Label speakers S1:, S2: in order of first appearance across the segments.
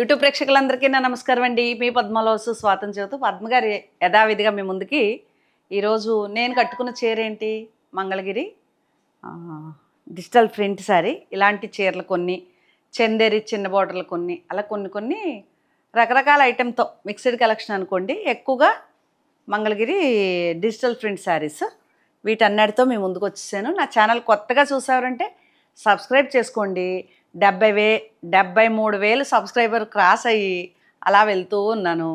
S1: YouTube ప్రేక్షకులందరికీ నా నమస్కారం అండి. మీ పద్మలో స్వాతం చెబుతూ పద్మ గారి యథావిధిగా మీ ముందుకి ఈరోజు నేను కట్టుకున్న చీర ఏంటి, మంగళగిరి డిజిటల్ ప్రింట్ శారీ. ఇలాంటి చీరలు కొన్ని, చందేరి చిన్న బార్డర్లు కొన్ని, అలా కొన్ని రకరకాల ఐటెంతో మిక్స్డ్ కలెక్షన్ అనుకోండి. ఎక్కువగా మంగళగిరి డిజిటల్ ప్రింట్ శారీస్ వీటన్నిటితో మీ ముందుకు వచ్చేసాను. నా ఛానల్ కొత్తగా చూసారంటే సబ్స్క్రైబ్ చేసుకోండి. 73,000 సబ్స్క్రైబర్ క్రాస్ అయ్యి అలా వెళ్తూ ఉన్నాను.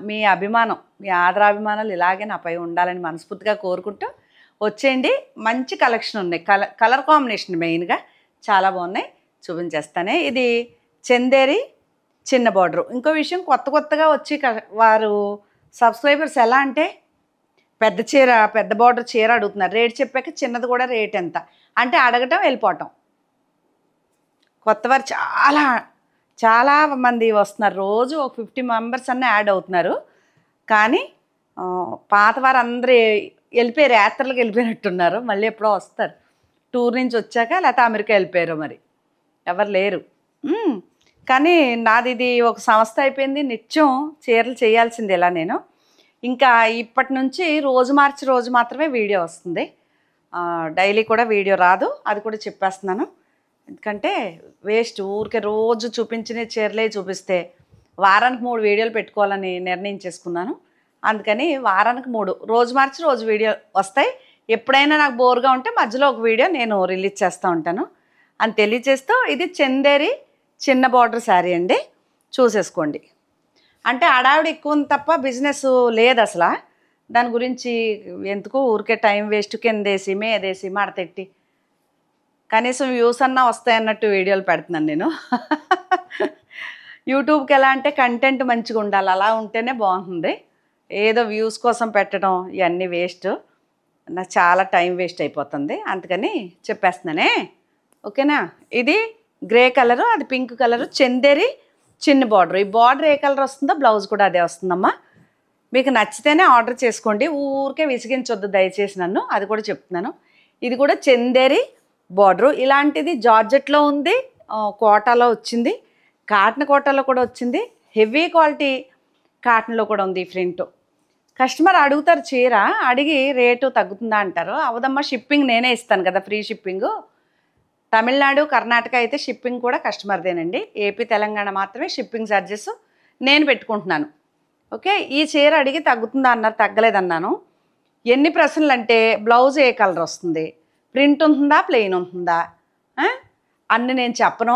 S1: మీ అభిమానం, మీ ఆదరాభిమానాలు ఇలాగే నాపై ఉండాలని మనస్ఫూర్తిగా కోరుకుంటూ వచ్చేయండి. మంచి కలెక్షన్ ఉన్నాయి. కలర్ కాంబినేషన్ మెయిన్గా చాలా బాగున్నాయి, చూపించేస్తానే. ఇది చందేరి చిన్న బార్డరు. ఇంకో విషయం, కొత్తగా వచ్చి వారు సబ్స్క్రైబర్స్ ఎలా అంటే పెద్ద బార్డర్ చీర అడుగుతున్నారు. రేట్ చెప్పాక చిన్నది కూడా రేట్ ఎంత అంటే అడగటం, వెళ్ళిపోవటం. కొత్తవారు చాలా మంది వస్తున్నారు. రోజు ఒక 50 మెంబర్స్ అన్న యాడ్ అవుతున్నారు. కానీ పాతవారు అందరూ వెళ్ళిపోయారు, యాత్రలకు వెళ్ళిపోయినట్టున్నారు. మళ్ళీ ఎప్పుడో వస్తారు, టూర్ నుంచి వచ్చాక, లేకపోతే అమెరికా వెళ్ళిపోయారు, మరి ఎవరు లేరు. కానీ నాది ఇది ఒక సంస్థ అయిపోయింది. నిత్యం చీరలు చేయాల్సింది ఇలా నేను. ఇంకా ఇప్పటి నుంచి రోజు మార్చి రోజు మాత్రమే వీడియో వస్తుంది. డైలీ కూడా వీడియో రాదు, అది కూడా చెప్పేస్తున్నాను. ఎందుకంటే వేస్ట్, ఊరికే రోజు చూపించిన చీరలే చూపిస్తే వారానికి 3 వీడియోలు పెట్టుకోవాలని నిర్ణయించేసుకున్నాను. అందుకని వారానికి 3, రోజు మార్చి రోజు వీడియో వస్తాయి. ఎప్పుడైనా నాకు బోర్గా ఉంటే మధ్యలో ఒక వీడియో నేను రిలీజ్ చేస్తూ ఉంటాను అని తెలియజేస్తూ, ఇది చందేరి చిన్న బార్డర్ శారీ అండి, చూసేసుకోండి. అంటే హడావిడి ఎక్కువ ఉంది తప్ప బిజినెస్ లేదు అసలు. దాని గురించి ఎందుకు ఊరికే టైం వేస్ట్, కిందేసి మేదేసి మడతెట్టి కనీసం వ్యూస్ అన్నా వస్తాయన్నట్టు వీడియోలు పెడుతున్నాను నేను. యూట్యూబ్కి ఎలా అంటే కంటెంట్ మంచిగా ఉండాలి, అలా ఉంటేనే బాగుంటుంది. ఏదో వ్యూస్ కోసం పెట్టడం ఇవన్నీ వేస్ట్. నాకు చాలా టైం వేస్ట్ అయిపోతుంది, అందుకని చెప్పేస్తున్నానే. ఓకేనా. ఇది గ్రే కలరు, అది పింక్ కలరు, చందేరి చిన్న బార్డర్. ఈ బార్డర్ ఏ కలర్ వస్తుందో బ్లౌజ్ కూడా అదే వస్తుందమ్మా. మీకు నచ్చితేనే ఆర్డర్ చేసుకోండి, ఊరికే విసిగించొద్దు దయచేసి నన్ను, అది కూడా చెప్తున్నాను. ఇది కూడా చందేరి బార్డరు. ఇలాంటిది జార్జెట్లో ఉంది, కోటాలో వచ్చింది, కాటన్ కోటాలో కూడా వచ్చింది, హెవీ క్వాలిటీ కాటన్లో కూడా ఉంది. ప్రింట్ కస్టమర్ అడుగుతారు, చీర అడిగి రేటు తగ్గుతుందా అంటారు. అవదమ్మా, షిప్పింగ్ నేనే ఇస్తాను కదా, ఫ్రీ షిప్పింగు. తమిళనాడు, కర్ణాటక అయితే షిప్పింగ్ కూడా కస్టమర్దేనండి. ఏపీ, తెలంగాణ మాత్రమే షిప్పింగ్ ఛార్జెస్ నేను పెట్టుకుంటున్నాను. ఓకే. ఈ చీర అడిగి తగ్గుతుందా అన్నారు, తగ్గలేదన్నాను. ఎన్ని ప్రశ్నలు అంటే, బ్లౌజ్ ఏ కలర్ వస్తుంది, ప్రింట్ ఉంటుందా, ప్లెయిన్ ఉంటుందా, అన్ని నేను చెప్పను,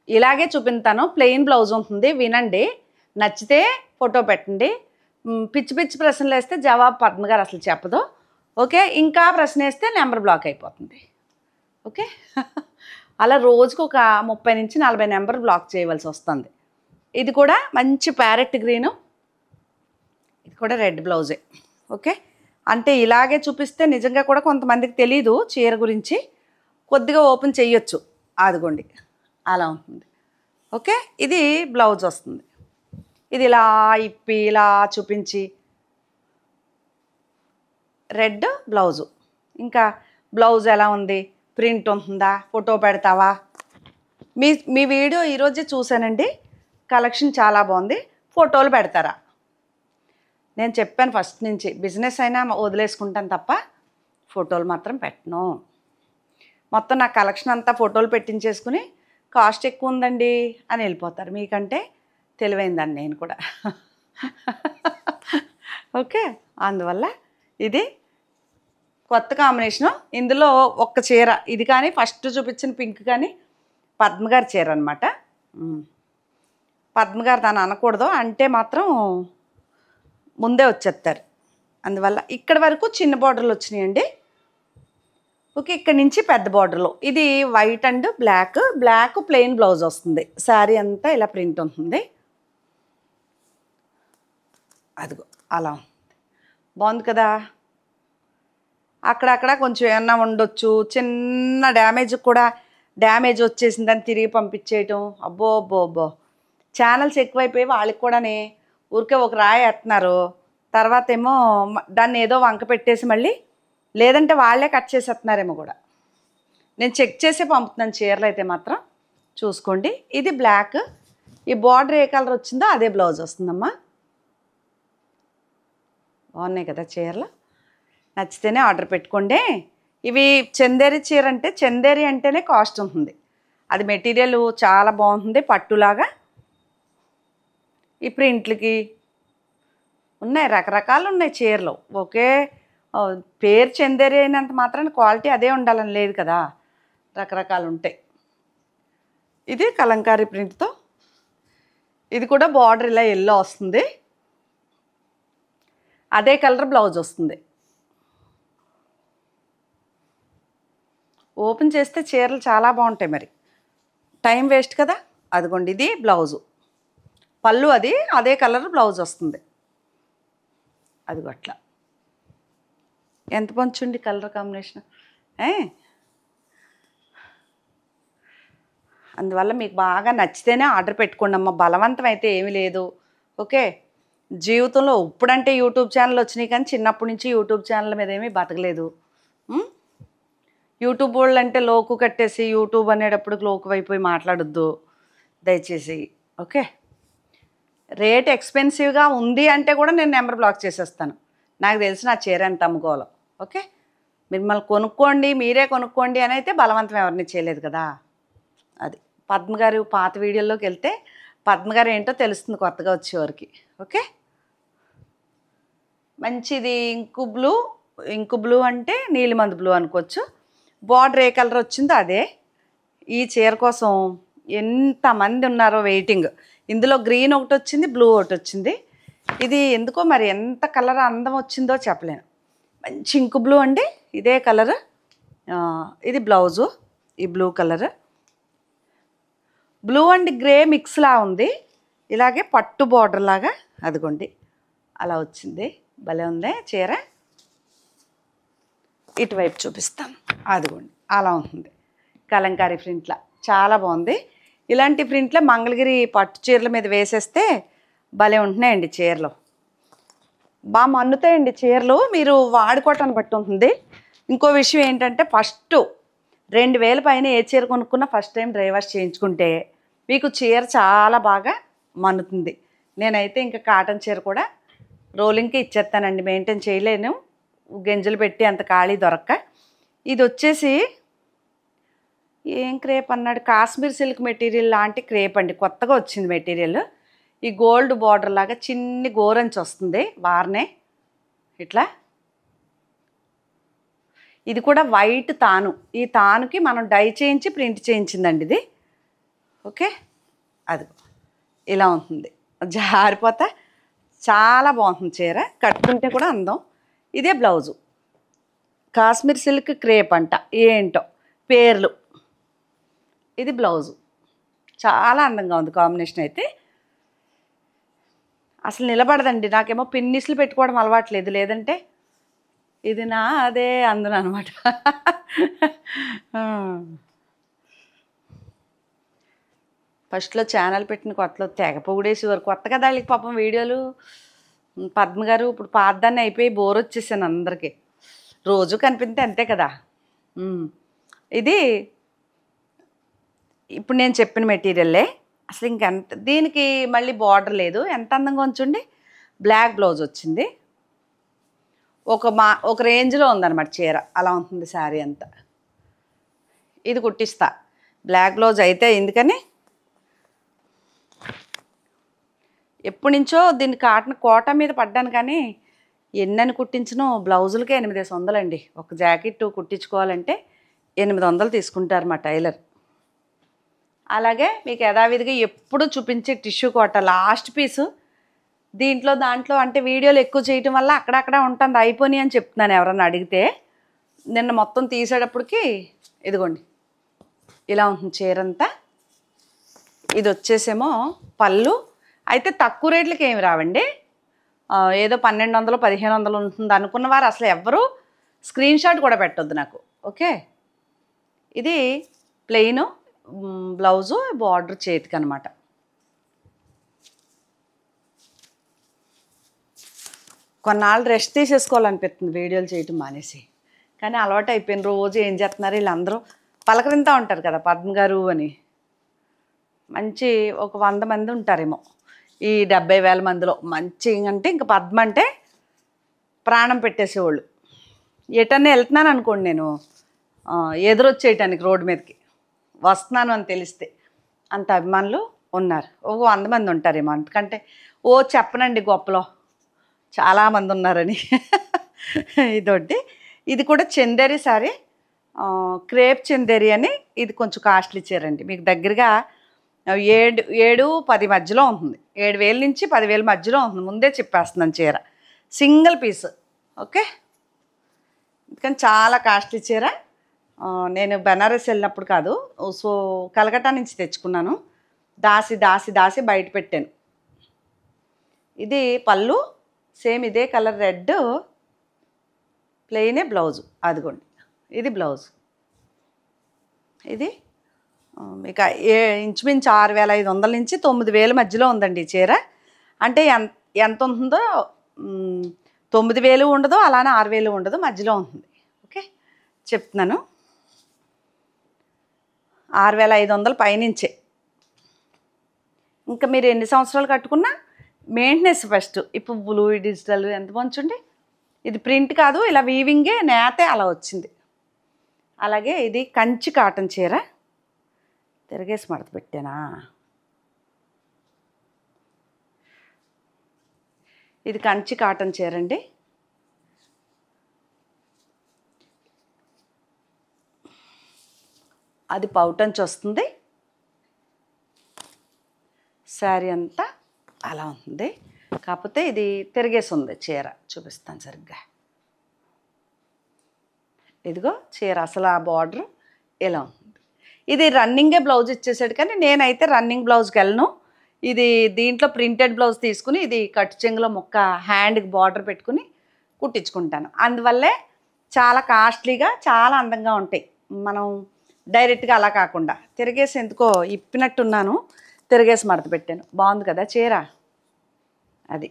S1: ఇలాగే చూపిస్తాను. ప్లెయిన్ బ్లౌజ్ ఉంటుంది, వినండి, నచ్చితే ఫోటో పెట్టండి. పిచ్చి ప్రశ్నలు వేస్తే జవాబు పద్మగారు అసలు చెప్పదు. ఓకే. ఇంకా ప్రశ్న వేస్తే నెంబర్ బ్లాక్ అయిపోతుంది. ఓకే. అలా రోజుకు ఒక 30 నుంచి 40 నెంబర్ బ్లాక్ చేయవలసి వస్తుంది. ఇది కూడా మంచి ప్యారెట్ గ్రీను, ఇది కూడా రెడ్ బ్లౌజే. ఓకే. అంటే ఇలాగే చూపిస్తే నిజంగా కూడా కొంతమందికి తెలీదు చీర గురించి, కొద్దిగా ఓపెన్ చేయొచ్చు, అదిగోండి అలా ఉంటుంది. ఓకే. ఇది బ్లౌజ్ వస్తుంది. ఇది ఇలా ఇప్పి ఇలా చూపించి రెడ్ బ్లౌజు. ఇంకా బ్లౌజ్ ఎలా ఉంది, ప్రింట్ ఉంటుందా, ఫోటో పెడతావా. మీ వీడియో ఈరోజే చూశానండి, కలెక్షన్ చాలా బాగుంది, ఫోటోలు పెడతారా. నేను చెప్పాను ఫస్ట్ నుంచి, బిజినెస్ అయినా వదిలేసుకుంటాను తప్ప ఫోటోలు మాత్రం పెట్టను. మొత్తం నా కలెక్షన్ అంతా ఫోటోలు పెట్టించేసుకుని కాస్ట్ ఎక్కువ ఉందండి అని వెళ్ళిపోతారు. మీకంటే తెలివైందని నేను కూడా. ఓకే. అందువల్ల ఇది కొత్త కాంబినేషను. ఇందులో ఒక్క చీర ఇది కానీ, ఫస్ట్ చూపించిన పింక్ కానీ పద్మగారి చీర అనమాట. పద్మగారు దాన్ని అనకూడదు, అంటే మాత్రం ముందే వచ్చేస్తారు. అందువల్ల ఇక్కడ వరకు చిన్న బార్డర్లు వచ్చినాయండి. ఓకే. ఇక్కడ నుంచి పెద్ద బార్డర్లు. ఇది white and black plain blouse వస్తుంది. శారీ అంతా ఇలా ప్రింట్ ఉంటుంది. అదిగో అలా ఉంది, బాగుంది కదా. అక్కడక్కడ కొంచెం ఏమన్నా ఉండొచ్చు, చిన్న డ్యామేజ్ వచ్చేసిందని తిరిగి పంపించేయటం. అబ్బో ఛానల్స్ ఎక్కువైపోయి వాళ్ళకి కూడానే ఊరికే ఒక రాయి వేస్తున్నారు. తర్వాత ఏమో దాన్ని ఏదో వంక పెట్టేసి మళ్ళీ, లేదంటే వాళ్ళే కట్ చేసేస్తున్నారేమో కూడా. నేను చెక్ చేసే పంపుతున్నాను చీరలు అయితే మాత్రం చూసుకోండి. ఇది బ్లాక్, ఈ బార్డర్ ఏ కలర్ వచ్చిందో అదే బ్లౌజ్ వస్తుందమ్మా. బాగున్నాయి కదా చీరలు, నచ్చితేనే ఆర్డర్ పెట్టుకోండి. ఇవి చందేరి చీర అంటే, చందేరి అంటేనే కాస్ట్ ఉంటుంది. అది మెటీరియల్ చాలా బాగుంటుంది, పట్టులాగా. ఈ ప్రింట్లకి ఉన్నాయి, రకరకాలు ఉన్నాయి చీరలు. ఒకే పేరు చందేరి అయినంత మాత్రాన క్వాలిటీ అదే ఉండాలని లేదు కదా, రకరకాలు ఉంటాయి. ఇది కలంకారీ ప్రింట్తో, ఇది కూడా బార్డర్ ఇలా ఎల్లో వస్తుంది, అదే కలర్ బ్లౌజ్ వస్తుంది. ఓపెన్ చేస్తే చీరలు చాలా బాగుంటాయి, మరి టైం వేస్ట్ కదా. అదిగోండి ఇది బ్లౌజు, పళ్ళు అది అదే కలర్ బ్లౌజ్ వస్తుంది. అదిగో అట్లా ఎంత పంచుండి కలర్ కాంబినేషన్. అందువల్ల మీకు బాగా నచ్చితేనే ఆర్డర్ పెట్టుకోండి అమ్మ, బలవంతం అయితే ఏమీ లేదు. ఓకే, జీవితంలో ఇప్పుడంటే యూట్యూబ్ ఛానల్ వచ్చినాయి, కానీ చిన్నప్పటి నుంచి యూట్యూబ్ ఛానల్ మీద ఏమీ బతకలేదు. యూట్యూబ్ వాళ్ళు అంటే లోకు కట్టేసి యూట్యూబ్ అనేటప్పుడు లోకు అయిపోయి మాట్లాడొద్దు దయచేసి. ఓకే, రేట్ ఎక్స్పెన్సివ్గా ఉంది అంటే కూడా నేను నెంబర్ బ్లాక్ చేసేస్తాను, నాకు తెలిసి నా చీర ఎంత అమ్ముకోవాలో. ఓకే, మిమ్మల్ని కొనుక్కోండి, మీరే కొనుక్కోండి అని అయితే బలవంతం ఎవరిని చేయలేదు కదా. అది పద్మగారు పాత వీడియోలోకి వెళ్తే పద్మగారు ఏంటో తెలుస్తుంది కొత్తగా వచ్చేవారికి. ఓకే, మంచిది ఇంకు బ్లూ అంటే నీలిమందు బ్లూ అనుకోవచ్చు. బార్డర్ ఏ కలర్ వచ్చిందో అదే. ఈ చీర కోసం ఎంతమంది ఉన్నారో వెయిటింగ్. ఇందులో గ్రీన్ ఒకటి వచ్చింది, బ్లూ ఒకటి వచ్చింది. ఇది ఎందుకో మరి ఎంత కలర్ అందం వచ్చిందో చెప్పలేను. మంచి ఇంకు బ్లూ అండి, ఇదే కలర్. ఇది బ్లౌజు, ఈ blue colour, blue and grey మిక్స్లా ఉంది. ఇలాగే పట్టు బార్డర్ లాగా అదిగోండి అలా వచ్చింది, భలే ఉంది చీర. ఇటువైపు చూపిస్తాను, అదిగోండి అలా ఉంటుంది కలంకారీ ప్రింట్లా, చాలా బాగుంది. ఇలాంటి ప్రింట్లే మంగళగిరి పట్టు చీరల మీద వేసేస్తే భలే ఉంటున్నాయండి చీరలు, బాగా మన్నుతాయండి చీరలు. మీరు వాడుకోవటాన్ని బట్టి ఉంటుంది. ఇంకో విషయం ఏంటంటే, ఫస్ట్ 2000 పైన ఏ చీర కొనుక్కున్నా ఫస్ట్ టైం డ్రై వాష్ చేయించుకుంటే మీకు చీర చాలా బాగా మన్నుతుంది. నేనైతే ఇంకా కాటన్ చీర కూడా రోలింగ్కి ఇచ్చేస్తానండి, మెయింటైన్ చేయలేను, గింజలు పెట్టి అంత ఖాళీ దొరక్క. ఇది వచ్చేసి ఏం క్రేప్ అన్నాడు, కాశ్మీర్ సిల్క్ మెటీరియల్ లాంటి క్రేప్ అండి, కొత్తగా వచ్చింది మెటీరియల్. ఈ గోల్డ్ బార్డర్ లాగా చిన్ని గోరంచి వస్తుంది వారనే ఇట్లా. ఇది కూడా వైట్ తాను, ఈ తానుకి మనం డై చేయించి ప్రింట్ చేయించిందండి ఇది. ఓకే, అది ఇలా ఉంటుంది, జారిపోతా చాలా బాగుంటుంది చీర, కట్టుకుంటే కూడా అందం. ఇదే బ్లౌజు, కాశ్మీర్ సిల్క్ క్రేప్ అంట ఏంటో పేర్లు. ఇది బ్లౌజు, చాలా అందంగా ఉంది కాంబినేషన్ అయితే. అసలు నిలబడదండి, నాకేమో పిన్నిస్లు పెట్టుకోవడం అలవాట్లేదు, లేదంటే ఇది నా అదే అందును అనమాట. ఫస్ట్లో ఛానల్ పెట్టిన కొత్తలో తెగ పొగిడేసేవారు, కొత్త కదా వాళ్ళకి పాపం వీడియోలు. పద్మగారు ఇప్పుడు పాతదాన్ని అయిపోయి బోర్ వచ్చేసాను అందరికీ, రోజు కనిపిస్తే అంతే కదా. ఇది ఇప్పుడు నేను చెప్పిన మెటీరియల్లే, అసలు ఇంకెంత దీనికి మళ్ళీ బార్డర్ లేదు, ఎంత అందంగా ఉంచండి. బ్లాక్ బ్లౌజ్ వచ్చింది, ఒక రేంజ్లో ఉందన్నమాట చీర, అలా ఉంటుంది శారీ అంతా. ఇది కుట్టిస్తా, బ్లాక్ బ్లౌజ్ అయితే ఎందుకని ఎప్పటి నుంచో దీన్ని కోట మీద పడ్డాను, కానీ ఎన్నని కుట్టించను. బ్లౌజులకే 800 అండి, ఒక జాకెట్ కుట్టించుకోవాలంటే 800 తీసుకుంటారు మా టైలర్. అలాగే మీకు యథావిధిగా ఎప్పుడు చూపించే టిష్యూ కోట లాస్ట్ పీసు, దాంట్లో అంటే వీడియోలు ఎక్కువ చేయటం వల్ల అక్కడక్కడ ఉంటుంది, అయిపోయి అని చెప్తున్నాను ఎవరన్నా అడిగితే. నిన్న మొత్తం తీసేటప్పటికి ఇదిగోండి ఇలా ఉంటుంది చీరంతా. ఇది వచ్చేసేమో పళ్ళు, అయితే తక్కువ రేట్లకి ఏమి రావండి, ఏదో 1200 1500 ఉంటుంది అనుకున్న వారు అసలు ఎవ్వరూ స్క్రీన్ షాట్ కూడా పెట్టొద్దు నాకు. ఓకే, ఇది ప్లెయిన్ బ్లౌజు, బార్డర్ చేతికి అనమాట. కొన్నాళ్ళు రెస్ట్ తీసేసుకోవాలనిపిస్తుంది వీడియోలు చేయటం మానేసి, కానీ అలవాటు అయిపోయింది. రోజు ఏం చేస్తున్నారు వీళ్ళందరూ పలకరింతూ ఉంటారు కదా పద్మ గారు అని. మంచి ఒక 100 మంది ఉంటారేమో ఈ 70,000 మందిలో. మంచి అంటే ఇంక పద్మ అంటే ప్రాణం పెట్టేసేవాళ్ళు. ఎటన్నా వెళ్తున్నాను అనుకోండి నేను, ఎదురొచ్చేయటానికి రోడ్డు మీదకి వస్తున్నాను అని తెలిస్తే అంత అభిమానులు ఉన్నారు. ఒక 100 మంది ఉంటారేమో. అంతకంటే చెప్పనండి గొప్పలో చాలామంది ఉన్నారని. ఇదొకటి. ఇది కూడా చందేరి సారీ, క్రేప్ చందేరి అని. ఇది కొంచెం కాస్ట్లీ చీరండి. మీకు దగ్గరగా 7-10 మధ్యలో ఉంటుంది. 7,000 నుంచి 10,000 మధ్యలో ఉంటుంది. ముందే చెప్పేస్తున్నాను చీర. Single piece. ఓకే. కానీ చాలా కాస్ట్లీ చీర. నేను బెనారస్ వెళ్ళినప్పుడు కాదు, సో కలకట్టా నుంచి తెచ్చుకున్నాను. దాసి బయట పెట్టాను. ఇది పళ్ళు, సేమ్ ఇదే కలర్ రెడ్, ప్లెయినే బ్లౌజు. అదిగోండి, ఇది బ్లౌజ్. ఇది ఇక ఇంచుమించు 6,500 నుంచి 9,000 మధ్యలో ఉందండి ఈ చీర. అంటే ఎంత ఉంటుందో 9,000 ఉండదు, అలానే 6,000 ఉండదు, మధ్యలో ఉంటుంది. ఓకే చెప్తున్నాను. 6,500 పైనుంచే. ఇంకా మీరు ఎన్ని సంవత్సరాలు కట్టుకున్నా మెయింటెనెన్స్ ఫస్ట్. ఈ పువ్వులు, ఈ డిజిటల్ ఎంత మంచుండి. ఇది ప్రింట్ కాదు, ఇలా వీవింగే నేతే అలా వచ్చింది. అలాగే ఇది కంచి కాటన్ చీర. తిరగేసి మడత పెట్టానా. ఇది కంచి కాటన్ చీర అండి. అది పౌటంచి వస్తుంది. శారీ అంతా అలా ఉంది. కాకపోతే ఇది తిరిగేసి ఉంది చీర. చూపిస్తాను సరిగ్గా. ఇదిగో చీర అసలు ఆ బార్డర్ ఇలా ఉంది. ఇది రన్నింగే బ్లౌజ్ ఇచ్చేసాడు, కానీ నేనైతే రన్నింగ్ బ్లౌజ్కి వెళ్ళను. ఇది దీంట్లో ప్రింటెడ్ బ్లౌజ్ తీసుకుని ఇది కట్టు చెంగులో ముక్క హ్యాండ్కి బార్డర్ పెట్టుకుని కుట్టించుకుంటాను. అందువల్లే చాలా కాస్ట్లీగా చాలా అందంగా ఉంటాయి. మనం డైరెక్ట్గా అలా కాకుండా తిరిగేసి ఎందుకో ఇప్పినట్టున్నాను, తిరిగేసి మడత పెట్టాను. బాగుంది కదా చీర. అది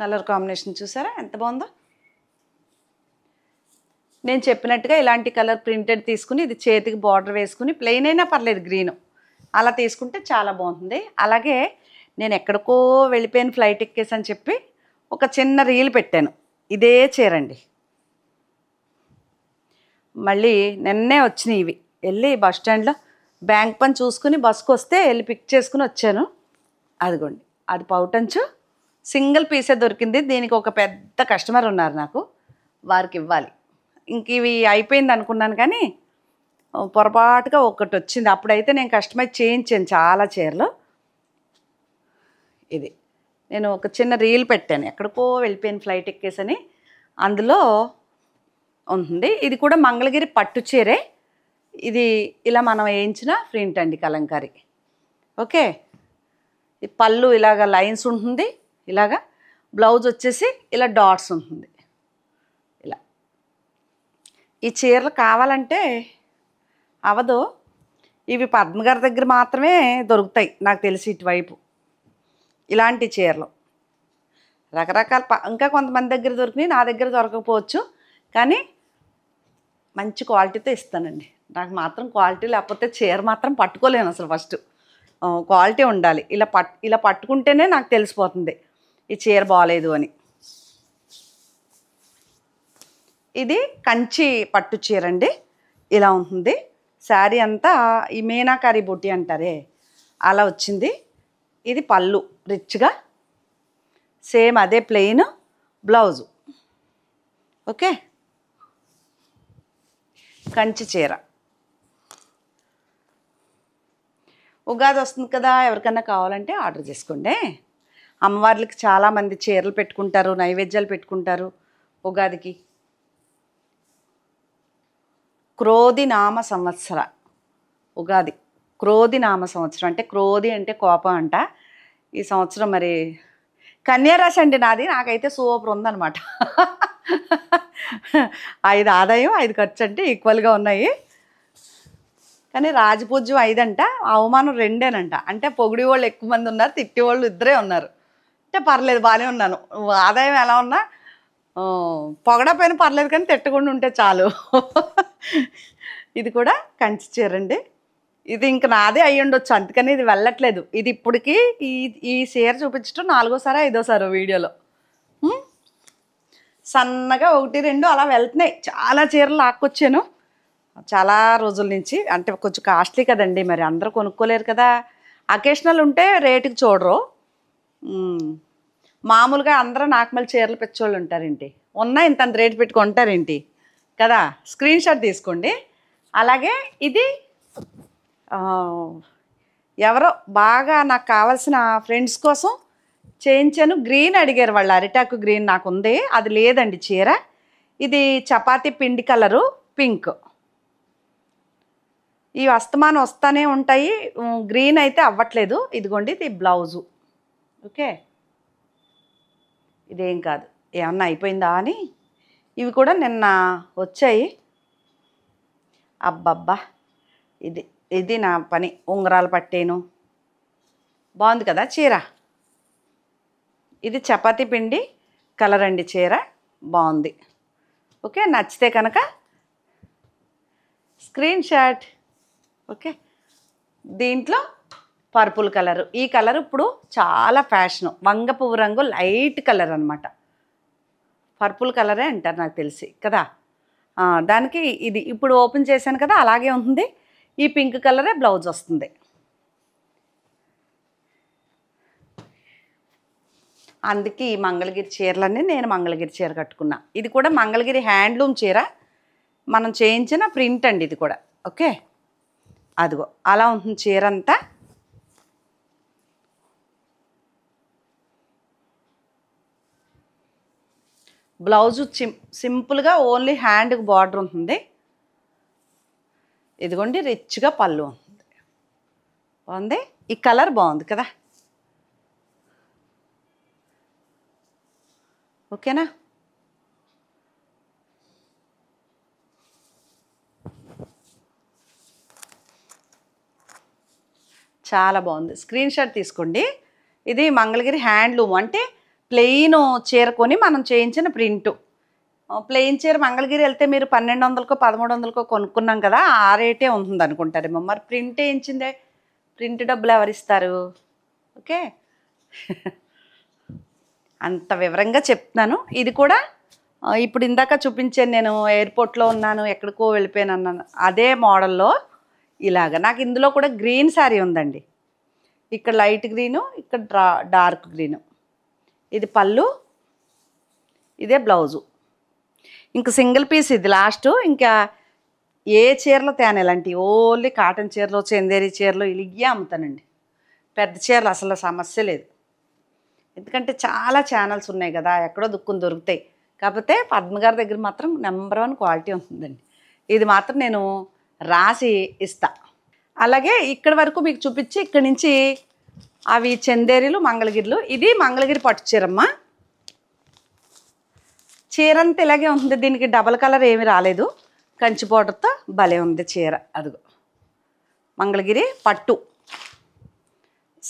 S1: కలర్ కాంబినేషన్ చూసారా ఎంత బాగుందో. నేను చెప్పినట్టుగా ఇలాంటి కలర్ ప్రింటెడ్ తీసుకుని ఇది చేతికి బార్డర్ వేసుకుని, ప్లెయిన్ అయినా పర్లేదు గ్రీను, అలా తీసుకుంటే చాలా బాగుంటుంది. అలాగే నేను ఎక్కడికో వెళ్ళిపోయాను, ఫ్లైట్ ఎక్కేసని చెప్పి ఒక చిన్న రీల్ పెట్టాను. ఇదే చీరండి. మళ్ళీ నిన్నే వచ్చినాయి ఇవి. వెళ్ళి బస్ స్టాండ్లో బ్యాంక్ పని చూసుకుని బస్కి వస్తే వెళ్ళి పిక్ చేసుకుని వచ్చాను. అదిగోండి, అది పౌటంచు సింగిల్ పీసే దొరికింది. దీనికి ఒక పెద్ద కస్టమర్ ఉన్నారు నాకు, వారికి ఇవ్వాలి. ఇంక ఇవి అయిపోయింది అనుకున్నాను, కానీ పొరపాటుగా ఒకటి వచ్చింది. అప్పుడైతే నేను కస్టమైజ్ చేయించాను చాలా చీరలు. ఇది నేను ఒక చిన్న రీల్ పెట్టాను, ఎక్కడికో వెళ్ళిపోయాను ఫ్లైట్ ఎక్కేసని, అందులో ఉంటుంది. ఇది కూడా మంగళగిరి పట్టు చీరే. ఇది ఇలా మనం వేయించిన ప్రింట్ అండి, కలంకారీ. ఓకే. ఈ పళ్ళు ఇలాగ లైన్స్ ఉంటుంది, ఇలాగా బ్లౌజ్ వచ్చేసి ఇలా డాట్స్ ఉంటుంది. ఇలా ఈ చీరలు కావాలంటే అవదు, ఇవి పద్మగారి దగ్గర మాత్రమే దొరుకుతాయి నాకు తెలిసి ఇటువైపు ఇలాంటి చీరలు. రకరకాల ఇంకా కొంతమంది దగ్గర దొరికినాయి, నా దగ్గర దొరకకపోవచ్చు, కానీ మంచి క్వాలిటీతో ఇస్తానండి. నాకు మాత్రం క్వాలిటీ లేకపోతే చీర మాత్రం పట్టుకోలేను అసలు. ఫస్ట్ క్వాలిటీ ఉండాలి. ఇలా పట్టుకుంటేనే నాకు తెలిసిపోతుంది ఈ చీర బాగాలేదు అని. ఇది కంచి పట్టు చీర అండి, ఇలా ఉంటుంది. శారీ అంతా ఈ మీనాకారి బుట్టి అంటారే అలా వచ్చింది. ఇది పళ్ళు రిచ్గా, సేమ్ అదే ప్లెయిన్ బ్లౌజు. ఓకే. కంచి చీర. ఉగాది వస్తుంది కదా, ఎవరికన్నా కావాలంటే ఆర్డర్ చేసుకోండి. అమ్మవార్లకి చాలామంది చీరలు పెట్టుకుంటారు, నైవేద్యాలు పెట్టుకుంటారు ఉగాదికి. క్రోధి నామ సంవత్సర ఉగాది. క్రోధి నామ సంవత్సరం అంటే, క్రోధి అంటే కోపం అంట. ఈ సంవత్సరం మరి కన్యారాశి అండి నాది. నాకైతే సూపర్ ఉందన్నమాట. 5 ఆదాయం 5 ఖర్చు అంటే ఈక్వల్గా ఉన్నాయి. కానీ రాజపూజ్యం 5 అంట, అవమానం 2 అంటే పొగిడి వాళ్ళు ఎక్కువ మంది ఉన్నారు, తిట్టి వాళ్ళు 2 ఉన్నారు. అంటే పర్లేదు, బాగానే ఉన్నాను. ఆదాయం ఎలా ఉన్నా పొగడపైన పర్లేదు కానీ తిట్టకుండా ఉంటే చాలు. ఇది కూడా కంచి చీర అండి. ఇది ఇంక నాదే అయ్యి ఉండొచ్చు, అందుకని ఇది వెళ్ళట్లేదు. ఇది ఇప్పటికి ఈ ఈ చీర చూపించడం 4ఓసారో 5ఓసారో వీడియోలో. సన్నగా 1, 2 అలా వెళ్తున్నాయి. చాలా చీరలు లాక్కొచ్చాను చాలా రోజుల నుంచి. అంటే కొంచెం కాస్ట్లీ కదండి, మరి అందరూ కొనుక్కోలేరు కదా. అకేషనల్ ఉంటే రేటుకి చూడరు. మామూలుగా అందరూ నాకుమల్ చీరలు పెంచోళ్ళు ఉంటారేంటి, ఉన్నా ఇంత రేటు పెట్టి కొంటారేంటి కదా. స్క్రీన్ షాట్ తీసుకోండి. అలాగే ఇది ఎవరో బాగా నాకు కావాల్సిన ఫ్రెండ్స్ కోసం చేయించాను. గ్రీన్ అడిగారు వాళ్ళు, అరిటాకు గ్రీన్ నాకు ఉంది, అది లేదండి చీర. ఇది చపాతీ పిండి కలరు పింక్. ఈ అస్తమానం వస్తూనే ఉంటాయి, గ్రీన్ అయితే అవ్వట్లేదు. ఇదిగోండి ఇది బ్లౌజు. ఓకే, ఇదేం కాదు, ఏమన్నా అయిపోయిందా అని. ఇవి కూడా నిన్న వచ్చాయి. అబ్బబ్బా, ఇది ఇది నా పని. ఉంగరాలు పట్టేను, బాగుంది కదా చీర. ఇది చపాతీ పిండి కలర్ అండి చీర, బాగుంది. ఓకే, నచ్చితే కనుక స్క్రీన్ షాట్. ఓకే, దీంట్లో పర్పుల్ కలరు. ఈ కలర్ ఇప్పుడు చాలా ఫ్యాషను, వంగ పువ్వు రంగు లైట్ కలర్ అనమాట. పర్పుల్ కలరే అంటారు నాకు తెలిసి కదా. దానికి ఇది ఇప్పుడు ఓపెన్ చేశాను కదా, అలాగే ఉంటుంది. ఈ పింక్ కలరే బ్లౌజ్ వస్తుంది. అందుకే ఈ మంగళగిరి చీరలన్నీ నేను మంగళగిరి చీర కట్టుకున్నా. ఇది కూడా మంగళగిరి హ్యాండ్లూమ్ చీర, మనం చేయించిన ప్రింట్ అండి ఇది కూడా. ఓకే, అదిగో అలా ఉంటుంది చీర అంతా. బ్లౌజు సింపుల్గా ఓన్లీ హ్యాండ్కి బార్డర్ ఉంటుంది. ఇదిగోండి రిచ్గా పళ్ళు ఉంటుంది, బాగుంది. ఈ కలర్ బాగుంది కదా. ఓకేనా. చాలా బాగుంది, స్క్రీన్ షాట్ తీసుకోండి. ఇది మంగళగిరి హ్యాండ్లూమ్, అంటే ప్లెయిన్ చీర కొని మనం చేయించిన ప్రింటు. ప్లెయిన్ చీర మంగళగిరి వెళ్తే మీరు 1200కో 1300కో కొనుక్కున్నాం కదా, ఆ రేటే ఉంటుంది అనుకుంటారేమో. మరి ప్రింట్ వేయించిందే, ప్రింట్ డబ్బులు ఎవరిస్తారు. ఓకే, అంత వివరంగా చెప్తున్నాను. ఇది కూడా ఇప్పుడు ఇందాక చూపించాను, నేను ఎయిర్పోర్ట్లో ఉన్నాను, ఎక్కడికో వెళ్ళిపోయాను అన్నాను, అదే మోడల్లో ఇలాగ. నాకు ఇందులో కూడా గ్రీన్ శారీ ఉందండి. ఇక్కడ లైట్ గ్రీను, ఇక్కడ డార్క్ గ్రీను. ఇది పళ్ళు, ఇదే బ్లౌజు. ఇంక సింగిల్ పీస్ ఇది లాస్ట్. ఇంకా ఏ చీరలు తేను ఇలాంటివి, ఓన్లీ కాటన్ చీరలు, చందేరి చీరలు ఇలిగే అమ్ముతానండి. పెద్ద చీరలు అసలు సమస్య లేదు, ఎందుకంటే చాలా ఛానల్స్ ఉన్నాయి కదా, ఎక్కడో దుక్కుని దొరుకుతాయి. కాకపోతే పద్మగారి దగ్గర మాత్రం నెంబర్ 1 క్వాలిటీ ఉంటుందండి. ఇది మాత్రం నేను రాసి ఇస్తా. అలాగే ఇక్కడ వరకు మీకు చూపించి, ఇక్కడి నుంచి అవి చందేరీలు, మంగళగిరిలు. ఇది మంగళగిరి పట్టు చీరమ్మ. చీర అంతా ఇలాగే ఉంటుంది, దీనికి డబల్ కలర్ ఏమీ రాలేదు, కంచి బోర్డర్తో భలే ఉంది చీర. అదిగో మంగళగిరి పట్టు,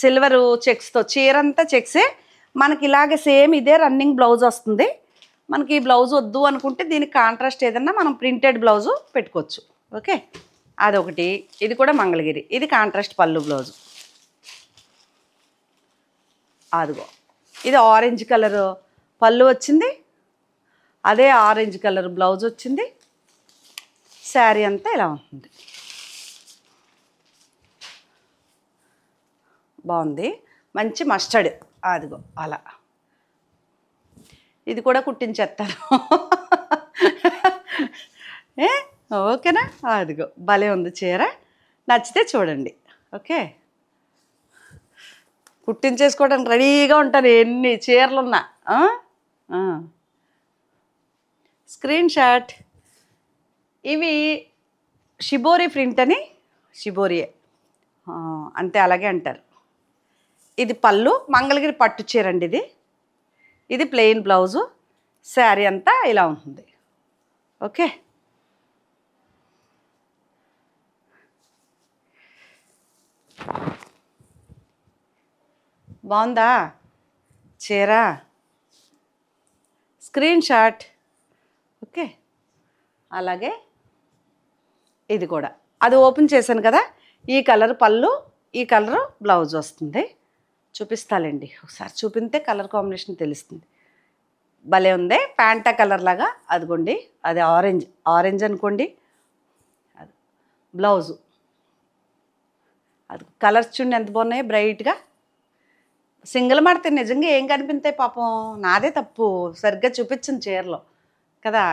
S1: సిల్వరు చెక్స్తో. చీర అంతా చెక్సే, మనకి ఇలాగే సేమ్ ఇదే రన్నింగ్ బ్లౌజ్ వస్తుంది. మనకి ఈ బ్లౌజ్ వద్దు అనుకుంటే దీనికి కాంట్రాస్ట్ ఏదన్నా మనం ప్రింటెడ్ బ్లౌజు పెట్టుకోవచ్చు. ఓకే, అదొకటి. ఇది కూడా మంగళగిరి, ఇది కాంట్రాస్ట్ పళ్ళు బ్లౌజు. అదిగో ఇది ఆరెంజ్ కలర్ పళ్ళు వచ్చింది, అదే ఆరెంజ్ కలర్ బ్లౌజ్ వచ్చింది. శారీ అంతా ఇలా ఉంటుంది, బాగుంది, మంచి మస్టర్డ్. అదిగో అలా. ఇది కూడా కుట్టించేస్తారు. ఓకేనా. అదిగో భలే ఉంది చీర, నచ్చితే చూడండి. ఓకే, కుట్టించేసుకోవడానికి రెడీగా ఉంటాను ఎన్ని చీరలున్నా. Screen shot. ఇవి షిబోరి ప్రింట్ అని, షిబోరియే అంతే, అలాగే అంటారు. ఇది పళ్ళు, మంగళగిరి పట్టు చీర అండి ఇది. ఇది ప్లెయిన్ బ్లౌజు, శారీ అంతా ఇలా ఉంటుంది. ఓకే, బాగుందా చీర. Screen shot. ఓకే, అలాగే ఇది కూడా అది ఓపెన్ చేశాను కదా, ఈ కలర్ పళ్ళు, ఈ కలరు బ్లౌజ్ వస్తుంది. చూపిస్తాలేండి ఒకసారి, చూపిస్తే కలర్ కాంబినేషన్ తెలుస్తుంది. భలే ఉంది, ప్యాంటా కలర్ లాగా. అదిగోండి, అది ఆరెంజ్, ఆరెంజ్ అనుకోండి. అది బ్లౌజు. అది కలర్స్ చూడండి ఎంత బాగున్నాయి, బ్రైట్గా. సింగిల్ మడితే నిజంగా ఏం కనిపిస్తాయి పాపం, నాదే తప్పు, సరిగ్గా చూపించిన చీరలో కదా.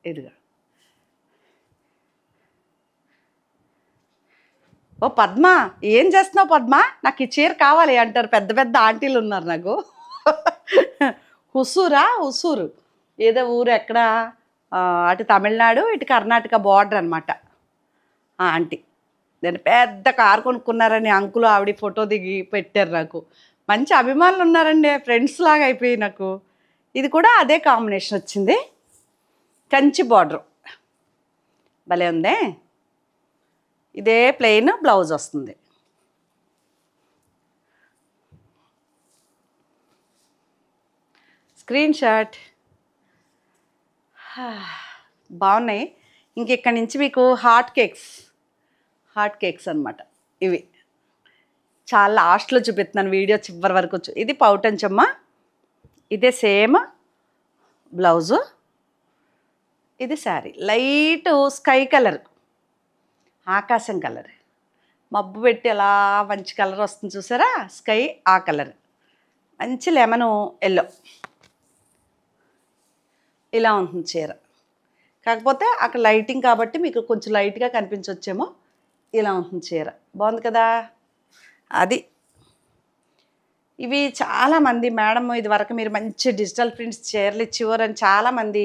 S1: ఇదిగా ఓ పద్మ, ఏం చేస్తున్నావు పద్మ, నాకు ఈ చీర కావాలి అంటారు పెద్ద పెద్ద ఆంటీలు ఉన్నారు నాకు. హుసూరా, హుసూరు ఏదో ఊరు, ఎక్కడ అటు తమిళనాడు ఇటు కర్ణాటక బార్డర్ అనమాట. ఆంటీ నేను పెద్ద కారు కొనుక్కున్నారని అంకులు ఆవిడ ఫోటో దిగి పెట్టారు నాకు. మంచి అభిమానులు ఉన్నారండి, ఫ్రెండ్స్ లాగా అయిపోయి నాకు. ఇది కూడా అదే కాంబినేషన్ వచ్చింది, కంచి బార్డర్. భలే ఉందే. ఇదే ప్లెయిన్ బ్లౌజ్ వస్తుంది. Screen shot. బాగున్నాయి. ఇంక ఇక్కడి నుంచి మీకు హాట్ కేక్స్ అనమాట ఇవి. చాలా లాస్ట్లో చూపిస్తున్నాను, వీడియో చివరి వరకు. ఇది పౌటంచమ్మ, ఇదే సేమ్ బ్లౌజు, ఇది శారీ. లైట్ స్కై కలర్, ఆకాశం కలర్, మబ్బు పెట్టి అలా మంచి కలర్ వస్తుంది చూసారా, స్కై ఆ కలర్. మంచి లెమను ఎల్లో, ఇలా ఉంటుంది చీర. కాకపోతే అక్కడ లైటింగ్ కాబట్టి మీకు కొంచెం లైట్గా కనిపించవచ్చేమో. ఇలా ఉంటుంది చీర, బాగుంది కదా. అది ఇవి చాలామంది మేడం ఇది వరకు మీరు మంచి డిజిటల్ ప్రింట్స్ చీరలు ఇచ్చేవారని చాలామంది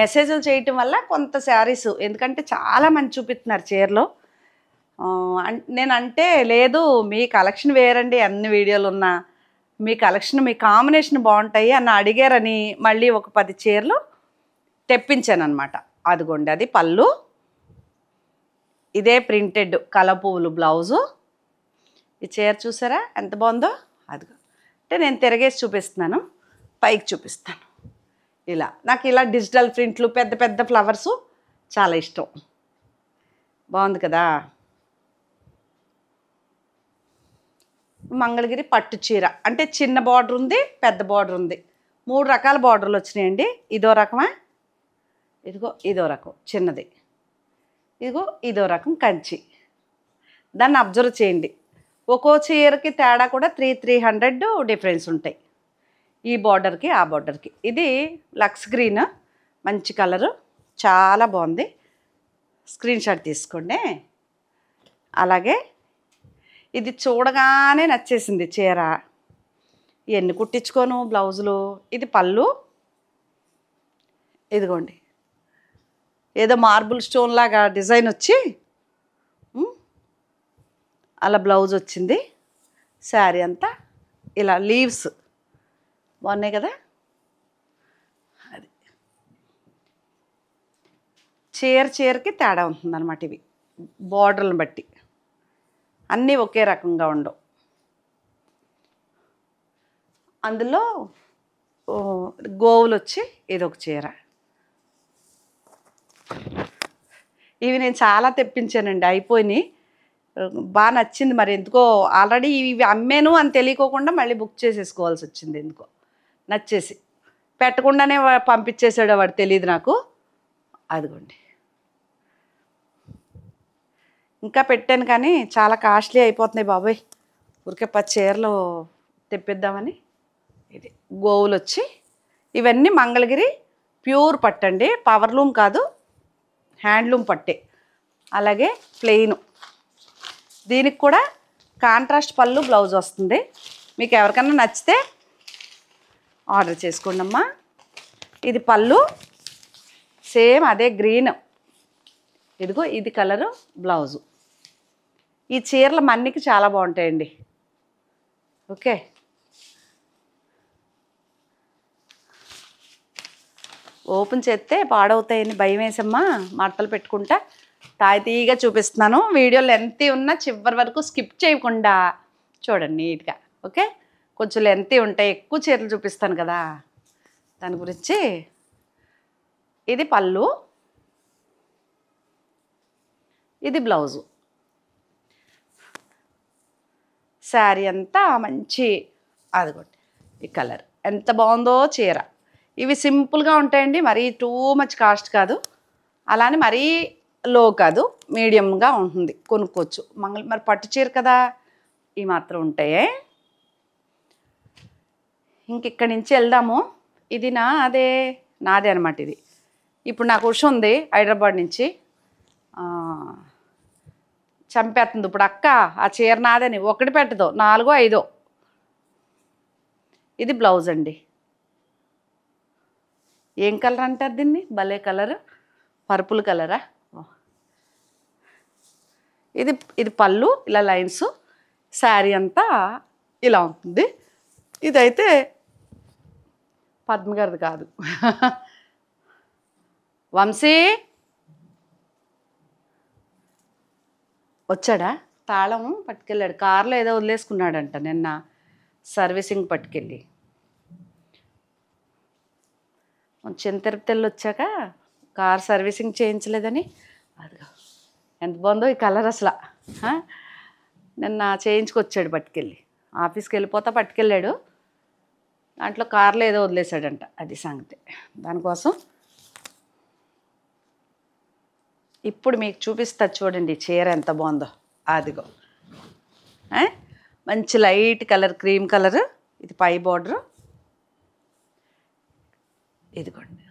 S1: మెసేజ్లు చేయటం వల్ల కొంత శారీస్, ఎందుకంటే చాలామంది చూపిస్తున్నారు చీరలు. నేను అంటే లేదు మీ కలెక్షన్ వేరండి, అన్ని వీడియోలు ఉన్నా మీ కలెక్షన్ మీ కాంబినేషన్ బాగుంటాయి అని అడిగారని మళ్ళీ ఒక 10 చీరలు తెప్పించాను అనమాట. అదిగోండి, అది పళ్ళు, ఇదే ప్రింటెడ్ కలపువ్వులు బ్లౌజు. ఈ చీర చూసారా ఎంత బాగుందో. అదిగో అంటే నేను తిరగేసి చూపిస్తున్నాను, పైకి చూపిస్తాను. ఇలా నాకు ఇలా డిజిటల్ ప్రింట్లు పెద్ద పెద్ద ఫ్లవర్సు చాలా ఇష్టం. బాగుంది కదా. మంగళగిరి పట్టు చీర అంటే చిన్న బార్డర్ ఉంది, పెద్ద బార్డర్ ఉంది, 3 రకాల బార్డర్లు వచ్చినాయండి. ఇదో రకమా, ఇదిగో ఇదో రకం చిన్నది, ఇదిగో ఇదో రకం కంచి. దాన్ని అబ్జర్వ్ చేయండి, ఒక్కో చీరకి తేడా కూడా 300 డిఫరెన్స్ ఉంటాయి, ఈ బార్డర్కి ఆ బార్డర్కి. ఇది లక్స్ గ్రీన్, మంచి కలరు, చాలా బాగుంది. స్క్రీన్ షాట్ తీసుకోండి. అలాగే ఇది చూడగానే నచ్చేసింది చీర. ఎన్ని కుట్టించుకోను బ్లౌజులు. ఇది పళ్ళు, ఇదిగోండి ఏదో మార్బుల్ స్టోన్ లాగా డిజైన్ వచ్చి అలా బ్లౌజ్ వచ్చింది. శారీ అంతా ఇలా లీవ్స్ బాగున్నాయి కదా. అది చీరకి తేడా ఉంటుందన్నమాట. ఇవి బార్డర్లను బట్టి అన్నీ ఒకే రకంగా ఉండవు. అందులో గోవులు వచ్చి ఇదొక చీర. ఇవి నేను చాలా తెప్పించానండి, అయిపోయినాయి. బాగా నచ్చింది మరి ఎందుకో. ఆల్రెడీ ఇవి అమ్మాను అని తెలియకోకుండా మళ్ళీ బుక్ చేసేసుకోవాల్సి వచ్చింది ఎందుకో, నచ్చేసి. పెట్టకుండానే పంపించేసాడు వాడు, తెలియదు నాకు. అదిగోండి, ఇంకా పెట్టాను కానీ చాలా కాస్ట్లీ అయిపోతున్నాయి బాబాయ్, ఊరికే 10 చీరలు తెప్పిద్దామని. ఇది గోవులు వచ్చి ఇవన్నీ మంగళగిరి ప్యూర్ పట్టండి, పవర్లూమ్ కాదు, హ్యాండ్లూమ్ పట్టే. అలాగే ప్లెయిను, దీనికి కూడా కాంట్రాస్ట్ పళ్ళు బ్లౌజ్ వస్తుంది. మీకు ఎవరికన్నా నచ్చితే ఆర్డర్ చేసుకోండి అమ్మా. ఇది పళ్ళు సేమ్ అదే గ్రీన్, ఇదిగో ఇది కలరు బ్లౌజు. ఈ చీరల మన్నికి చాలా బాగుంటాయండి. ఓకే, ఓపెన్ చేస్తే పాడవుతాయని భయం వేసమ్మా, మడతలు పెట్టుకుంటా తాయితీగా చూపిస్తున్నాను. వీడియోలు ఎంత ఉన్నా చివరి వరకు స్కిప్ చేయకుండా చూడండి నీట్గా. ఓకే, కొంచెం లెంతీ ఉంటాయి, ఎక్కువ చీరలు చూపిస్తాను కదా. దాని గురించి. ఇది పళ్ళు, ఇది బ్లౌజు. శారీ అంతా మంచి అదిగోండి ఈ కలర్ ఎంత బాగుందో చీర. ఇవి సింపుల్గా ఉంటాయండి, మరీ టూ మచ్ కాస్ట్ కాదు, అలానే మరీ లో కాదు, మీడియంగా ఉంటుంది, కొనుక్కోవచ్చు. మరి పట్టు చీర కదా, ఈ మాత్రం ఉంటాయే. ఇంక ఇక్కడి నుంచి వెళ్దాము. ఇది నాదే అనమాట. ఇది ఇప్పుడు నాకు ఉష ఉంది హైదరాబాద్ నుంచి, చంపేస్తుంది ఇప్పుడు. అక్క ఆ చీర నాదని ఒకటి పెట్టదో, 4, 5. ఇది బ్లౌజ్ అండి. ఏం కలర్ అంటారు దీన్ని? భలే కలర్, పర్పుల్ కలరా. ఇది పళ్ళు, ఇలా లైన్స్. శారీ అంతా ఇలా ఉంటుంది. ఇదైతే పద్మ గారిది కాదు. వంశీ వచ్చాడా? తాళం పట్టుకెళ్ళాడు, కార్లో ఏదో వదిలేసుకున్నాడంట నిన్న సర్వీసింగ్ పట్టుకెళ్ళి. చిన్న తిరుపతి వెళ్ళి వచ్చాక కార్ సర్వీసింగ్ చేయించలేదని. అదిగో ఎంత బాగుందో ఈ కలర్ అసలు. నిన్న చేయించుకొచ్చాడు పట్టుకెళ్ళి, ఆఫీస్కి వెళ్ళిపోతా పట్టుకెళ్ళాడు. దాంట్లో కార్లో ఏదో వదిలేశాడంట, అది సంగతి. దానికోసం ఇప్పుడు మీకు చూపిస్తా చూడండి చీర ఎంత బాగుందో. అదిగో మంచి లైట్ కలర్, క్రీమ్ కలర్. ఇది పై బార్డరు. ఇదిగోండి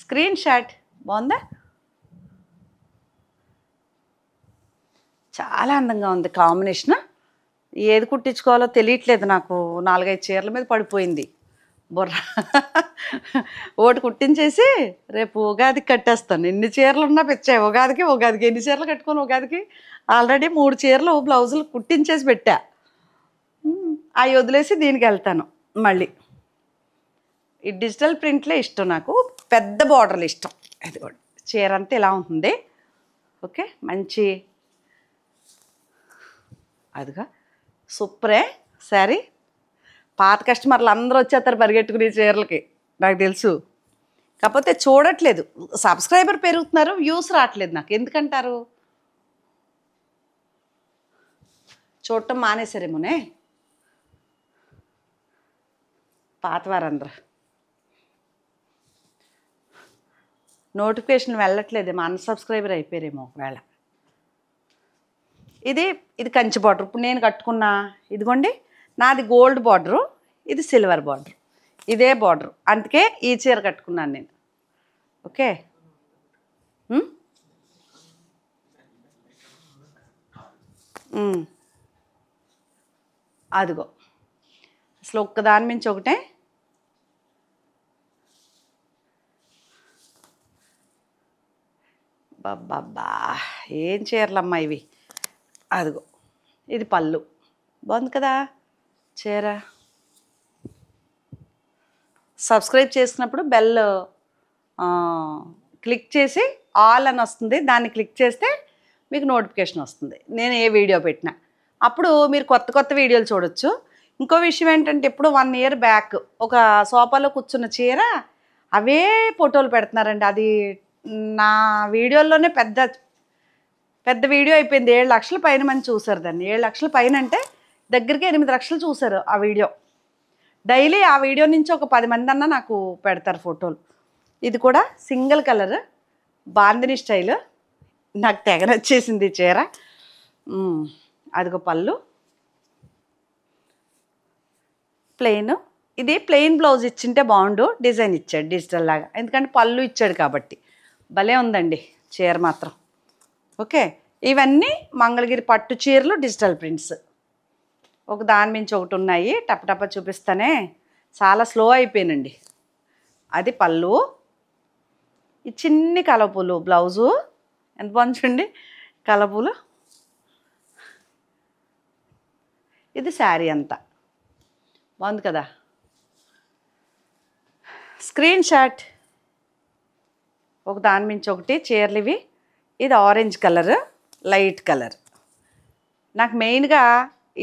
S1: స్క్రీన్ షాట్, బాగుందా? చాలా అందంగా ఉంది కాంబినేషన్. ఏది కుట్టించుకోవాలో తెలియట్లేదు నాకు. 4, 5 చీరల మీద పడిపోయింది బుర్ర. ఒకటి కుట్టించేసి రేపు ఉగాదికి కట్టేస్తాను. ఎన్ని చీరలు ఉన్నా పెంచాయి. ఉగాదికి ఎన్ని చీరలు కట్టుకొని ఉగాదికి ఆల్రెడీ 3 చీరలు బ్లౌజులు కుట్టించేసి పెట్టా. అవి వదిలేసి దీనికి వెళ్తాను మళ్ళీ. ఈ డిజిటల్ ప్రింట్లే ఇష్టం నాకు, పెద్ద బార్డర్లు ఇష్టం. అది కూడా చీర అంతా ఇలా ఉంటుంది. ఓకే, మంచి అదిగా సూపరే శారీ. పాత కస్టమర్లు అందరూ వచ్చేస్తారు పరిగెట్టుకునే చీరలకి, నాకు తెలుసు. కాకపోతే చూడట్లేదు, సబ్స్క్రైబర్ పెరుగుతున్నారు, వ్యూస్ రావట్లేదు నాకు. ఎందుకంటారు? చూడటం మానేశారేమోనే పాతవారందరూ. నోటిఫికేషన్ వెళ్ళట్లేదేమో, అన్సబ్స్క్రైబర్ అయిపోయారేమో ఒకవేళ. ఇది కంచి బార్డర్. ఇప్పుడు నేను కట్టుకున్నా ఇదిగోండి, నాది గోల్డ్ బార్డరు, ఇది సిల్వర్ బార్డర్. ఇదే బార్డర్, అందుకే ఈ చీర కట్టుకున్నాను నేను. ఓకే, అదిగో అసలు ఒక్కదాని మించి ఒకటే. బాబ్బా ఏం చీరలమ్మా ఇవి. అదిగో ఇది పళ్ళు, బాగుంది కదా చీర. సబ్స్క్రైబ్ చేసినప్పుడు బెల్ క్లిక్ చేసి ఆల్ అని వస్తుంది, దాన్ని క్లిక్ చేస్తే మీకు నోటిఫికేషన్ వస్తుంది నేను ఏ వీడియో పెట్టినా. అప్పుడు మీరు కొత్త కొత్త వీడియోలు చూడొచ్చు. ఇంకో విషయం ఏంటంటే, ఇప్పుడు 1 year బ్యాక్ ఒక సోఫాలో కూర్చున్న చీర అవే ఫోటోలు పెడుతున్నారండి. అది నా వీడియోల్లోనే పెద్ద పెద్ద వీడియో అయిపోయింది. 7 లక్షల పైన మంది చూసారు దాన్ని. 7 లక్షల పైన అంటే దగ్గరికి 8 లక్షలు చూసారు ఆ వీడియో. డైలీ ఆ వీడియో నుంచి ఒక 10 మంది అన్నా నాకు పెడతారు ఫోటోలు. ఇది కూడా సింగిల్ కలర్ బాందిని స్టైల్, నాకు తెగ నచ్చేసింది ఈ చీర. అదిగో పళ్ళు ప్లెయిన్. ఇది ప్లెయిన్ బ్లౌజ్ ఇచ్చింటే బాగుండు, డిజైన్ ఇచ్చాడు డిజిటల్ లాగా, ఎందుకంటే పళ్ళు ఇచ్చాడు కాబట్టి. భలే ఉందండి చీర మాత్రం. ఓకే, ఇవన్నీ మంగళగిరి పట్టు చీరలు డిజిటల్ ప్రింట్స్. ఒక దాని మించి ఒకటి ఉన్నాయి, టపటప చూపిస్తానే. చాలా స్లో అయిపోయానండి. అది పళ్ళు, ఈ చిన్ని కలపూలు బ్లౌజు. ఎంత బాగుంది చూడండి కలపూలు. ఇది శారీ అంతా బాగుంది కదా. స్క్రీన్ షాట్, ఒక దాని మించి ఒకటి చీరలు ఇవి. ఇది ఆరెంజ్ కలర్, లైట్ కలర్. నాకు మెయిన్గా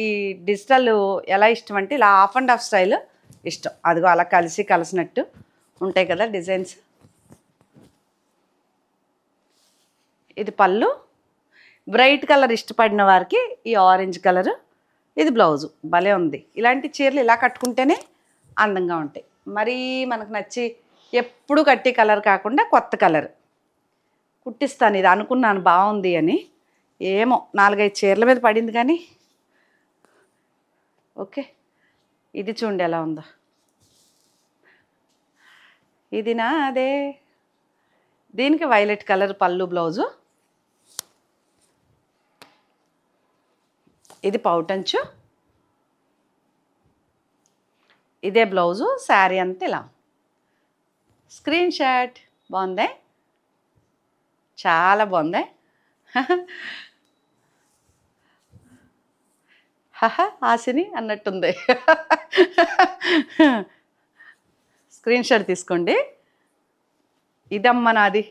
S1: ఈ డిజిటల్ ఎలా ఇష్టం అంటే, ఇలా హాఫ్ అండ్ హాఫ్ స్టైల్ ఇష్టం. అదిగో అలా కలిసినట్టు ఉంటాయి కదా డిజైన్స్. ఇది పళ్ళు. బ్రైట్ కలర్ ఇష్టపడిన వారికి ఈ ఆరెంజ్ కలరు. ఇది బ్లౌజు. భలే ఉంది. ఇలాంటి చీరలు ఇలా కట్టుకుంటేనే అందంగా ఉంటాయి. మరీ మనకు నచ్చి ఎప్పుడు కట్టే కలర్ కాకుండా కొత్త కలర్ కుట్టిస్తాను. ఇది అనుకున్నాను బాగుంది అని. ఏమో 4-5 చీరల మీద పడింది కానీ ఓకే. ఇది చూడండి ఎలా ఉందో. ఇది నాదే. దీనికి వైలెట్ కలర్ పళ్ళు బ్లౌజు. ఇది పౌటంచు. ఇదే బ్లౌజు. శారీ అంతా ఇలా. Screen shot. బాగుందే, చాలా బాగుందే. ఆశని అన్నట్టుంది. స్క్రీన్ షాట్ తీసుకోండి. ఇదమ్మ నాది.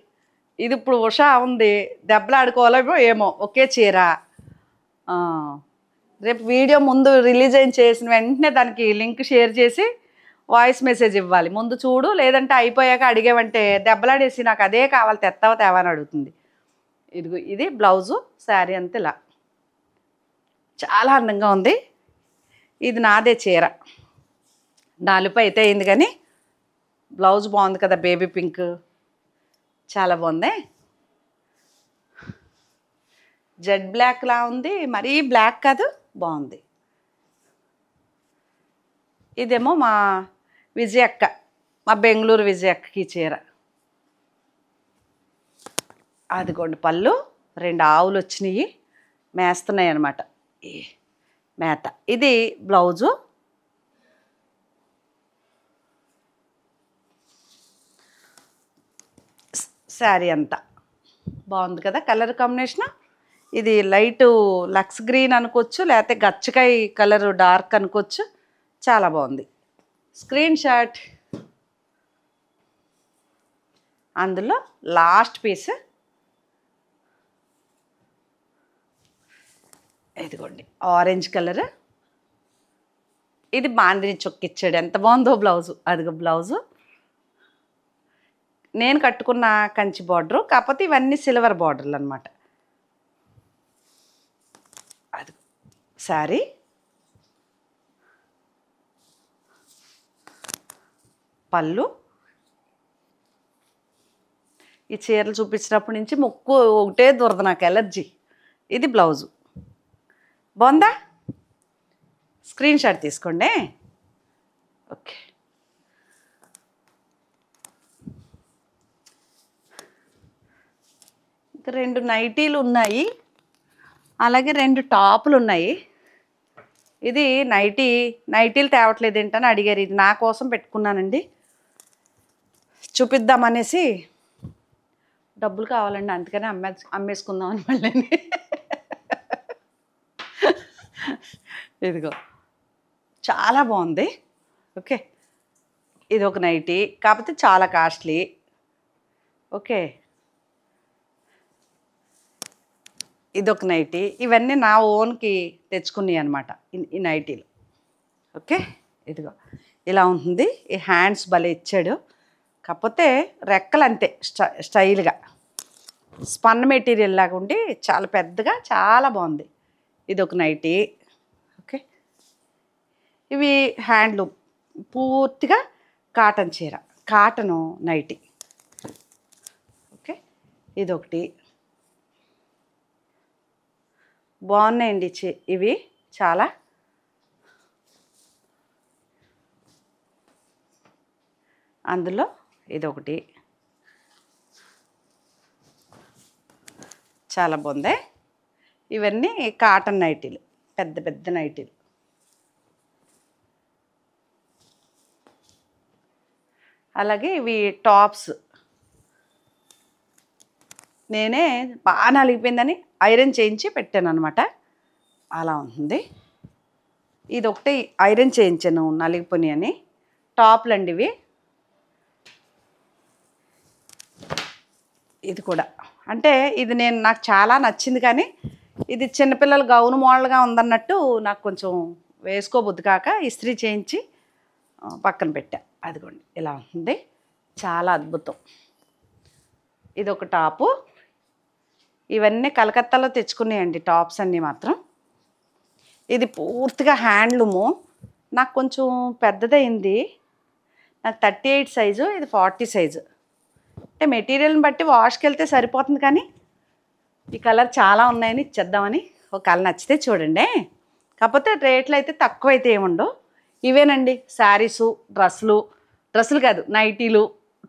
S1: ఇది ఇప్పుడు ఉషా ఉంది, దెబ్బలాడుకోవాలో ఏమో. ఒకే చీర. రేపు వీడియో ముందు రిలీజ్ చేసిన వెంటనే దానికి లింక్ షేర్ చేసి వాయిస్ మెసేజ్ ఇవ్వాలి. ముందు చూడు, లేదంటే అయిపోయాక అడిగేవంటే దెబ్బలాడేసి నాకు అదే కావాలి తెస్తావా తేవా అని అడుగుతుంది. ఇదిగో ఇది బ్లౌజు. శారీ అంతా ఇలా చాలా అందంగా ఉంది. ఇది నాదే చీర. నలుపు అయితే అయింది కానీ బ్లౌజ్ బాగుంది కదా, బేబీ పింక్. చాలా బాగుంది. జెడ్ బ్లాక్లా ఉంది, మరీ బ్లాక్ కాదు, బాగుంది. ఇదేమో మా విజయక్క, మా బెంగళూరు విజయక్కకి చీర. అదిగోండి పళ్ళు. 2 ఆవులు వచ్చినాయి, మేస్తున్నాయి అన్నమాట. మేత. ఇది బ్లౌజు. శారీ అంతా బాగుంది కదా కలర్ కాంబినేషన్. ఇది లైట్ లక్స్ గ్రీన్ అనుకోవచ్చు, లేకపోతే గచ్చకాయ కలర్ డార్క్ అనుకోవచ్చు. చాలా బాగుంది. Screen shot. అందులో లాస్ట్ పీస్ ఇదిగోండి ఆరెంజ్ కలర్. ఇది బాందిని చొక్కిచ్చాడు. ఎంత బాగుందో బ్లౌజు. అదిగో బ్లౌజు. నేను కట్టుకున్న కంచి బార్డరు, కాకపోతే ఇవన్నీ సిల్వర్ బార్డర్లు అనమాట. అది శారీ. పళ్ళు. ఈ చీరలు చూపించినప్పటి నుంచి ముక్కు ఒకటే దురద, నాకు ఎలర్జీ. ఇది బ్లౌజు. బాగుందా? స్క్రీన్ షాట్ తీసుకోండి. ఓకే. ఇంకా 2 నైటీలు ఉన్నాయి, అలాగే 2 టాపులు ఉన్నాయి. ఇది నైటీలు తేవట్లేదు ఏంటని అడిగారు. ఇది నా కోసం పెట్టుకున్నానండి, చూపిద్దామనేసి. డబ్బులు కావాలండి, అందుకని అమ్మేసుకుందామని మళ్ళీ. ఇదిగో చాలా బాగుంది. ఓకే. ఇది ఒక నైటీ, కాకపోతే చాలా కాస్ట్లీ. ఓకే. ఇదొక నైటీ. ఇవన్నీ నా ఓన్కి తెచ్చుకున్నాయి అనమాట ఈ నైటీలు. ఓకే. ఇదిగో ఇలా ఉంటుంది. ఈ హ్యాండ్స్ భలే ఇచ్చాడు, కాకపోతే రెక్కలు అంతే స్టైల్గా స్పన్ మెటీరియల్ లాగా ఉండి చాలా పెద్దగా చాలా బాగుంది. ఇది ఒక నైటీ. ఓకే. ఇవి హ్యాండ్లూమ్, పూర్తిగా కాటన్ చీర, కాటను నైటీ. ఓకే. ఇదొకటి. బాగున్నాయండి ఇవి చాలా. అందులో ఇదొకటి చాలా బాగుంది. ఇవన్నీ కాటన్ నైటీలు, పెద్ద పెద్ద నైటీలు. అలాగే ఇవి టాప్స్. నేనే బాగా నలిగిపోయిందని ఐరన్ చేయించి పెట్టాను అనమాట. అలా ఉంటుంది. ఇది ఒకటి ఐరన్ చేయించాను నలిగిపోయి అని. టాప్లు అండి ఇవి. ఇది కూడా అంటే ఇది నాకు చాలా నచ్చింది, కానీ ఇది చిన్నపిల్లలు గౌను మోడల్గా ఉందన్నట్టు నాకు కొంచెం వేసుకోబుద్ది కాక ఇస్త్రీ చేయించి పక్కన పెట్టా. అదిగోండి ఇలా ఉంది, చాలా అద్భుతం. ఇది ఒక టాపు. ఇవన్నీ కలకత్తాలో తెచ్చుకున్నాయండి టాప్స్ అన్నీ మాత్రం. ఇది పూర్తిగా హ్యాండ్లూము. నాకు కొంచెం పెద్దదైంది, నాకు 38 సైజు, ఇది 40 సైజు. అంటే మెటీరియల్ని బట్టి వాష్కి వెళ్తే సరిపోతుంది, కానీ ఈ కలర్ చాలా ఉన్నాయని ఇచ్చేద్దామని. ఒక కలర్ నచ్చితే చూడండి. కాకపోతే రేట్లు అయితే తక్కువ అయితే ఏముండవు. ఇవేనండి శారీసు, డ్రెస్సులు కాదు, నైటీలు,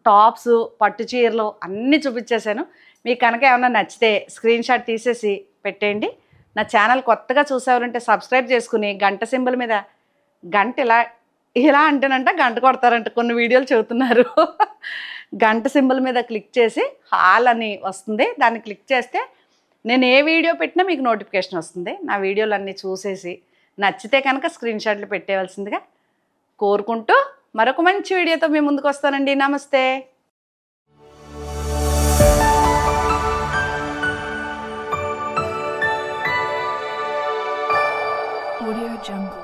S1: టాప్స్, పట్టు చీరలు అన్నీ చూపించేశాను. మీకు కనుక ఏమన్నా నచ్చితే స్క్రీన్ షాట్ తీసేసి పెట్టేయండి. నా ఛానల్ కొత్తగా చూసేవారంటే సబ్స్క్రైబ్ చేసుకుని గంట సింబల్ మీద గంట ఇలా అంటేనంట గంట కొడతారంట, కొన్ని వీడియోలు చెబుతున్నారు. గంట సింబల్ మీద క్లిక్ చేసి హాల్ అని వస్తుంది, దాన్ని క్లిక్ చేస్తే నేను ఏ వీడియో పెట్టినా మీకు నోటిఫికేషన్ వస్తుంది. నా వీడియోలు అన్నీ చూసేసి నచ్చితే కనుక స్క్రీన్ షాట్లు పెట్టేయవలసిందిగా కోరుకుంటూ మరొక మంచి వీడియోతో మీ ముందుకు వస్తానండి. నమస్తే.
S2: Audio Jungle.